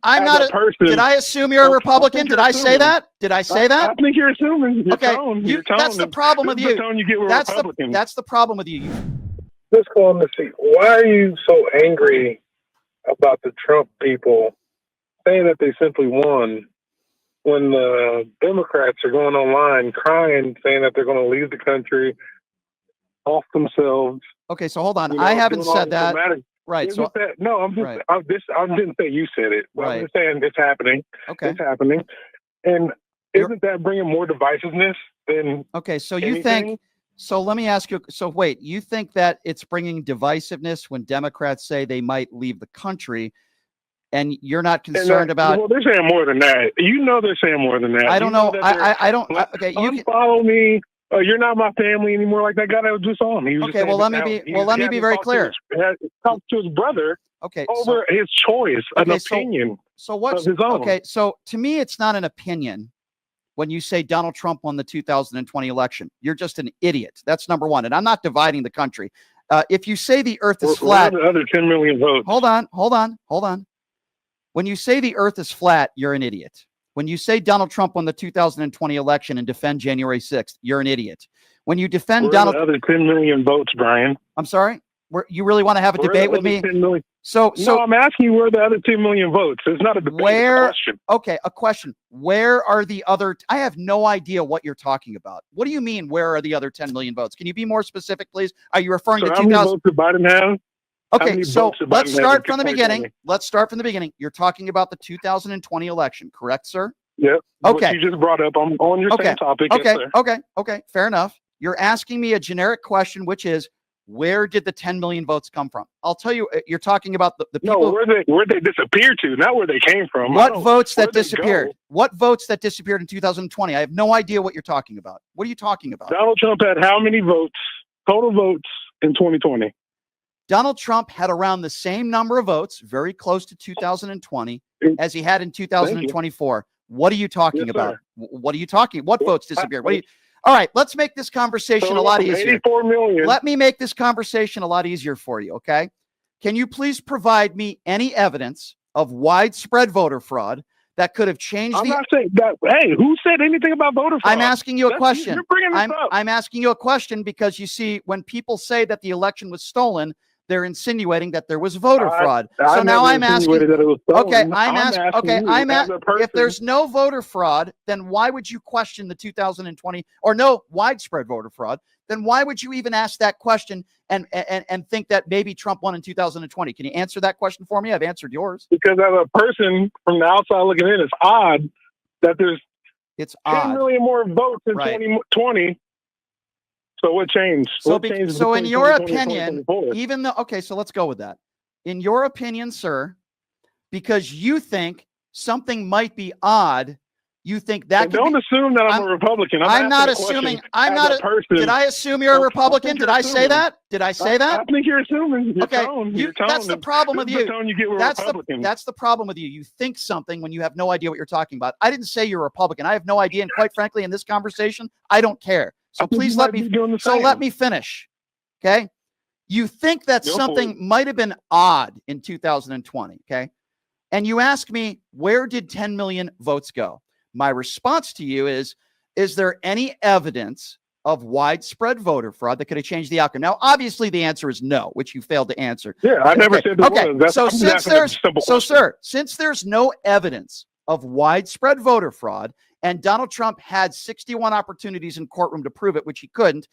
I'm not a person. Did I assume you're a Republican? Did I say that? Did I say that? I think you're assuming. Your okay, tone, that's the problem with you. The tone you get with Republicans. That's the problem with you. Just calling to see, why are you so angry about the Trump people saying that they simply won when the Democrats are going online crying, saying that they're going to leave the country off themselves? Okay, so hold on. I haven't said that. Right. So no, I'm just. Right. I didn't say you said it. Right. I'm just saying it's happening. Okay. It's happening, and isn't that bringing more divisiveness than? Okay, so anything? You think? So let me ask you. So wait, you think that it's bringing divisiveness when Democrats say they might leave the country, and you're not concerned about? Well, they're saying more than that. You know, they're saying more than that. I don't know. I don't. Okay, you can follow me. You're not my family anymore. Like that guy that was just on. He was okay. Well, let me be very clear. Talk to his brother. Okay. Over his choice, an opinion. So what's his own. Okay? So to me, it's not an opinion. When you say Donald Trump won the 2020 election, you're just an idiot. That's number one. And I'm not dividing the country. If you say the Earth is flat, the other 10 million votes. Hold on. When you say the Earth is flat, you're an idiot. When you say Donald Trump won the 2020 election and defend January 6th, you're an idiot. When you defend Donald, the other 10 million votes, Brian. I'm sorry. You really want to have a debate with me? So I'm asking you where the other 2 million votes. It's not a debate. It's a question. Okay, a question. Where are the other? I have no idea what you're talking about. What do you mean? Where are the other 10 million votes? Can you be more specific, please? Are you referring to 2000? How many votes did Biden have? Okay, so let's start from the beginning. Let's start from the beginning. You're talking about the 2020 election, correct, sir? Yep. Okay. You just brought up. I'm on your same topic. Okay. Yes, Okay. Fair enough. You're asking me a generic question, which is, where did the 10 million votes come from? I'll tell you. You're talking about the people. No, where they disappeared to, not where they came from. What votes that disappeared? What votes that disappeared in 2020? I have no idea what you're talking about. What are you talking about? Donald Trump had how many votes? Total votes in 2020. Donald Trump had around the same number of votes, very close to 2020, as he had in 2024. What are you talking about? What are you talking? What votes disappeared? What are you? All right, let's make this conversation a lot easier. 84 million. Let me make this conversation a lot easier for you, okay? Can you please provide me any evidence of widespread voter fraud that could have changed I'm not saying that. Hey, who said anything about voter fraud? I'm asking you a question. You're bringing this up. I'm asking you a question because you see, when people say that the election was stolen, they're insinuating that there was voter fraud. So now I'm asking. Okay, I'm asking. If there's no voter fraud, then why would you question the 2020 or no widespread voter fraud? Then why would you even ask that question and think that maybe Trump won in 2020? Can you answer that question for me? I've answered yours. Because as a person from the outside looking in, it's odd that there's 10 million more votes in 2020. So what changed? So in your opinion, even though, okay, so let's go with that. In your opinion, sir, because you think something might be odd, you think that don't assume that I'm a Republican. I'm not assuming. I'm not a person. Did I assume you're a Republican? Did I say that? Did I say that? I think you're assuming. Okay, that's the problem with you. That's the problem with you. You think something when you have no idea what you're talking about. I didn't say you're a Republican. I have no idea, and quite frankly, in this conversation, I don't care. So please let me finish. Okay. You think that something might have been odd in 2020. Okay. And you ask me, where did 10 million votes go? My response to you is there any evidence of widespread voter fraud that could have changed the outcome? Now, obviously the answer is no, which you failed to answer. Yeah, I never said there was. Since there's no evidence of widespread voter fraud, and Donald Trump had 61 opportunities in courtroom to prove it, which he couldn't.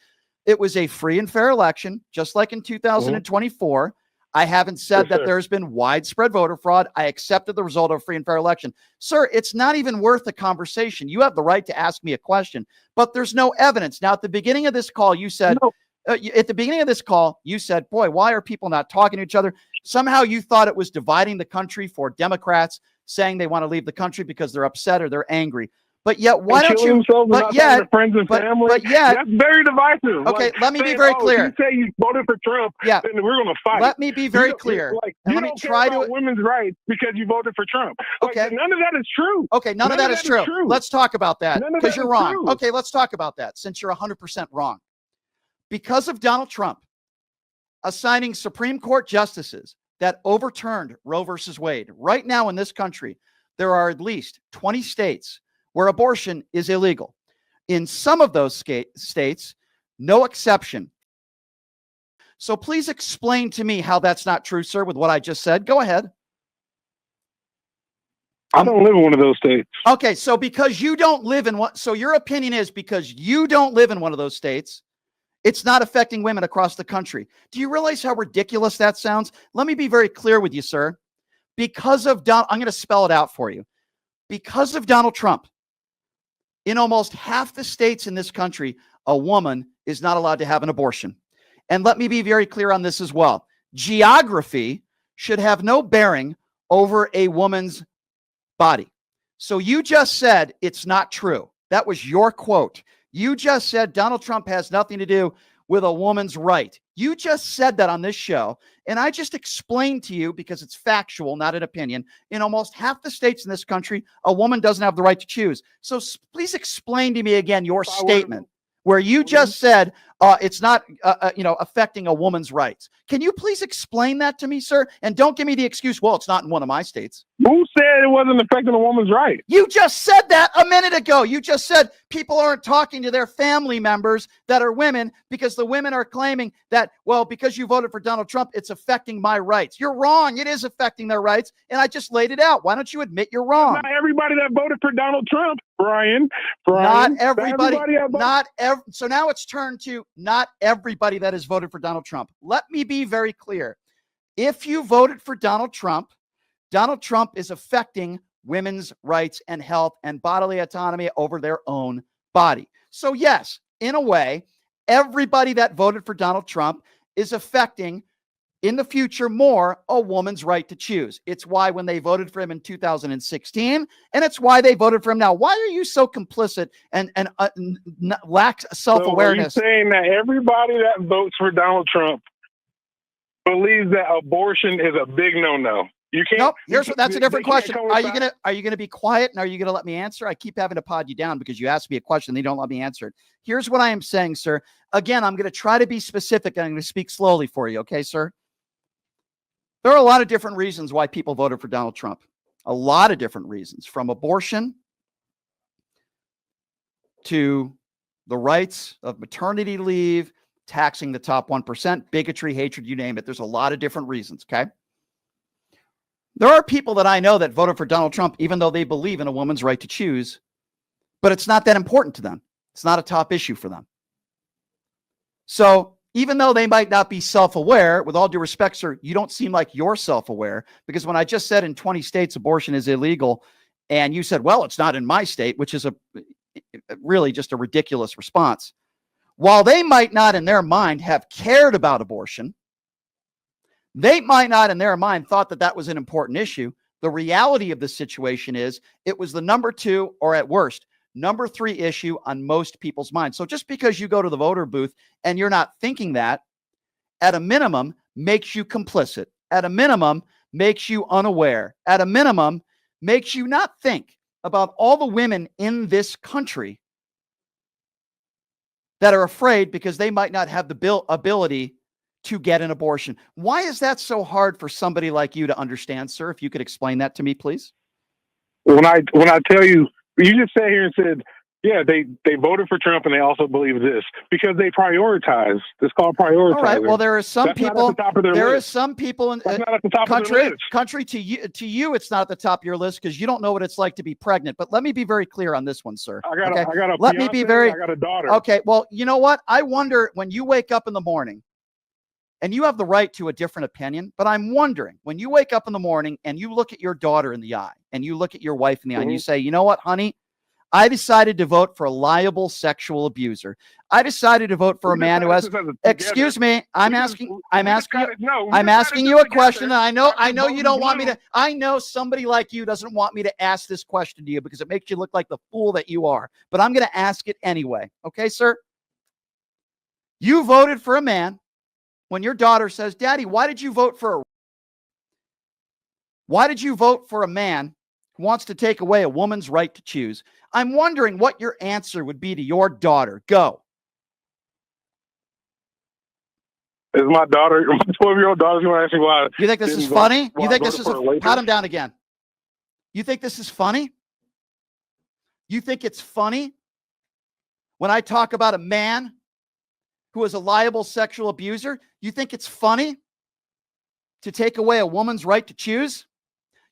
It was a free and fair election, just like in 2024. I haven't said that there's been widespread voter fraud. I accepted the result of a free and fair election. Sir, it's not even worth a conversation. You have the right to ask me a question, but there's no evidence. Now, at the beginning of this call, you said, boy, why are people not talking to each other? Somehow you thought it was dividing the country for Democrats saying they want to leave the country because they're upset or they're angry. But yet, why don't you? But yet, friends and family. But yet, that's very divisive. Okay, let me be very clear. You say you voted for Trump, then we're going to fight. Let me be very clear. You don't care about women's rights because you voted for Trump. Okay, none of that is true. Okay, none of that is true. Let's talk about that because you're wrong. Okay, let's talk about that since you're 100% wrong. Because of Donald Trump assigning Supreme Court justices that overturned Roe versus Wade. Right now in this country, there are at least 20 states where abortion is illegal. In some of those states, no exception. So please explain to me how that's not true, sir, with what I just said. Go ahead. I don't live in one of those states. Okay, so because you don't live in one, so your opinion is because you don't live in one of those states, it's not affecting women across the country. Do you realize how ridiculous that sounds? Let me be very clear with you, sir. Because of I'm going to spell it out for you. Because of Donald Trump, in almost half the states in this country, a woman is not allowed to have an abortion. And let me be very clear on this as well. Geography should have no bearing over a woman's body. So you just said it's not true. That was your quote. You just said Donald Trump has nothing to do with a woman's right. You just said that on this show. And I just explained to you, because it's factual, not an opinion, in almost half the states in this country, a woman doesn't have the right to choose. So please explain to me again your statement where you just said it's not affecting a woman's rights. Can you please explain that to me, sir? And don't give me the excuse, well, it's not in one of my states. Who said it wasn't affecting a woman's right? You just said that a minute ago. You just said people aren't talking to their family members that are women because the women are claiming that, well, because you voted for Donald Trump, it's affecting my rights. You're wrong. It is affecting their rights. And I just laid it out. Why don't you admit you're wrong? Not everybody that voted for Donald Trump, Brian. Not everybody. So now it's turned to not everybody that has voted for Donald Trump. Let me be very clear. If you voted for Donald Trump is affecting women's rights and health and bodily autonomy over their own body. So yes, in a way, everybody that voted for Donald Trump is affecting, in the future, more a woman's right to choose. It's why when they voted for him in 2016, and it's why they voted for him now. Why are you so complicit and lack self-awareness? So are you saying that everybody that votes for Donald Trump believes that abortion is a big no-no? You can't. Nope. That's a different question. Are you gonna be quiet and are you gonna let me answer? I keep having to pod you down because you asked me a question and you don't let me answer it. Here's what I am saying, sir. Again, I'm gonna try to be specific and I'm gonna speak slowly for you, okay, sir? There are a lot of different reasons why people voted for Donald Trump. A lot of different reasons, from abortion to the rights of maternity leave, taxing the top 1%, bigotry, hatred, you name it. There's a lot of different reasons, okay? There are people that I know that voted for Donald Trump, even though they believe in a woman's right to choose, but it's not that important to them. It's not a top issue for them. So even though they might not be self-aware, with all due respect, sir, you don't seem like you're self-aware, because when I just said in 20 states abortion is illegal, and you said, well, it's not in my state, which is really just a ridiculous response. While they might not in their mind have cared about abortion, they might not in their mind thought that that was an important issue. The reality of the situation is it was the number 2, or at worst, number 3 issue on most people's minds. So just because you go to the voter booth and you're not thinking that, at a minimum, makes you complicit. At a minimum, makes you unaware. At a minimum, makes you not think about all the women in this country that are afraid because they might not have the ability to get an abortion. Why is that so hard for somebody like you to understand, sir? If you could explain that to me, please. When I tell you, you just sat here and said, yeah, they voted for Trump and they also believe this because they prioritize. It's called prioritizing. All right. Well, there are some people. There are some people in country to you. It's not at the top of your list because you don't know what it's like to be pregnant. But let me be very clear on this one, sir. I got a daughter. Okay. Well, you know what? I wonder when you wake up in the morning. And you have the right to a different opinion, but I'm wondering, when you wake up in the morning and you look at your daughter in the eye and you look at your wife in the eye and you say, you know what, honey, I decided to vote for a liable sexual abuser. I decided to vote for a man who has, excuse me, I'm asking you a question. And I know you don't want me to, I know somebody like you doesn't want me to ask this question to you because it makes you look like the fool that you are, but I'm going to ask it anyway. Okay, sir? You voted for a man. When your daughter says, Daddy, why did you vote for a man who wants to take away a woman's right to choose? I'm wondering what your answer would be to your daughter. Go. Is my daughter, my 12-year-old daughter's going to ask me why? You think this is funny? You think this is pat him down again? You think this is funny? You think it's funny when I talk about a man who is a liable sexual abuser? You think it's funny to take away a woman's right to choose?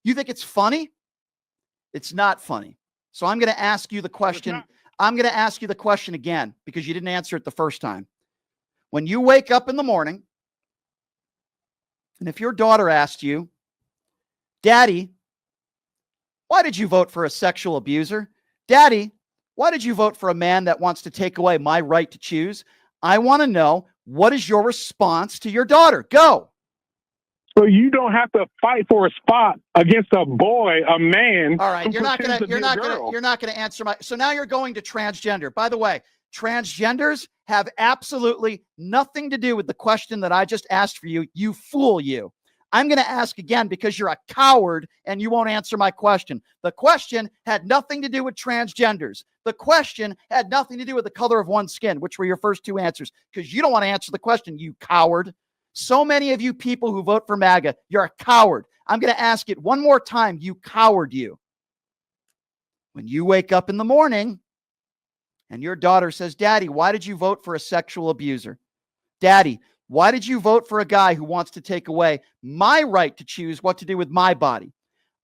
You think it's funny? It's not funny. So I'm going to ask you the question. I'm going to ask you the question again because you didn't answer it the first time. When you wake up in the morning, and if your daughter asked you, Daddy, why did you vote for a sexual abuser? Daddy, why did you vote for a man that wants to take away my right to choose? I want to know, what is your response to your daughter? Go. So you don't have to fight for a spot against a boy, a man. All right, you're not going to answer my. So now you're going to transgender. By the way, transgenders have absolutely nothing to do with the question that I just asked for you. You fool you. I'm going to ask again because you're a coward and you won't answer my question. The question had nothing to do with transgenders. The question had nothing to do with the color of one's skin, which were your first two answers, because you don't want to answer the question, you coward. So many of you people who vote for MAGA, you're a coward. I'm going to ask it one more time, you coward, you. When you wake up in the morning and your daughter says, Daddy, why did you vote for a sexual abuser? Daddy, why did you vote for a guy who wants to take away my right to choose what to do with my body?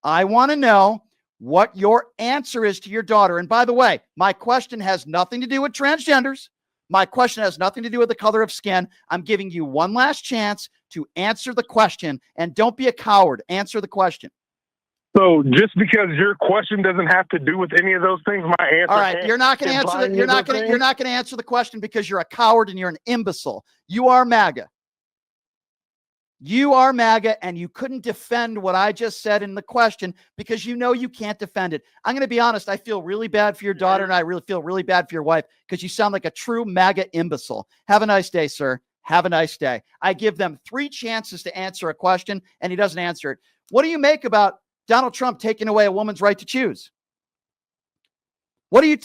I want to know what your answer is to your daughter. And by the way, my question has nothing to do with transgenders. My question has nothing to do with the color of skin. I'm giving you one last chance to answer the question, and don't be a coward. Answer the question. So just because your question doesn't have to do with any of those things, my answer. All right, you're not going to answer. You're not going to answer the question because you're a coward and you're an imbecile. You are MAGA. You are MAGA, and you couldn't defend what I just said in the question because you know you can't defend it. I'm going to be honest. I feel really bad for your daughter, and I really feel really bad for your wife because you sound like a true MAGA imbecile. Have a nice day, sir. Have a nice day. I give them 3 chances to answer a question, and he doesn't answer it. What do you make about Donald Trump taking away a woman's right to choose? What do you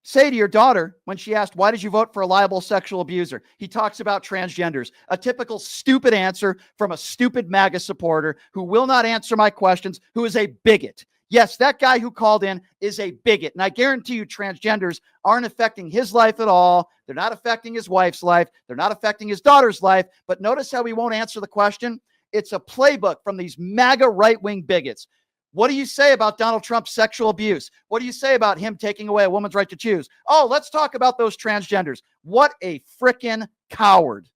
say to your daughter when she asked, why did you vote for a liable sexual abuser? He talks about transgenders, a typical stupid answer from a stupid MAGA supporter who will not answer my questions, who is a bigot. Yes, that guy who called in is a bigot. And I guarantee you transgenders aren't affecting his life at all. They're not affecting his wife's life. They're not affecting his daughter's life. But notice how he won't answer the question. It's a playbook from these MAGA right-wing bigots. What do you say about Donald Trump's sexual abuse? What do you say about him taking away a woman's right to choose? Oh, let's talk about those transgenders. What a frickin' coward.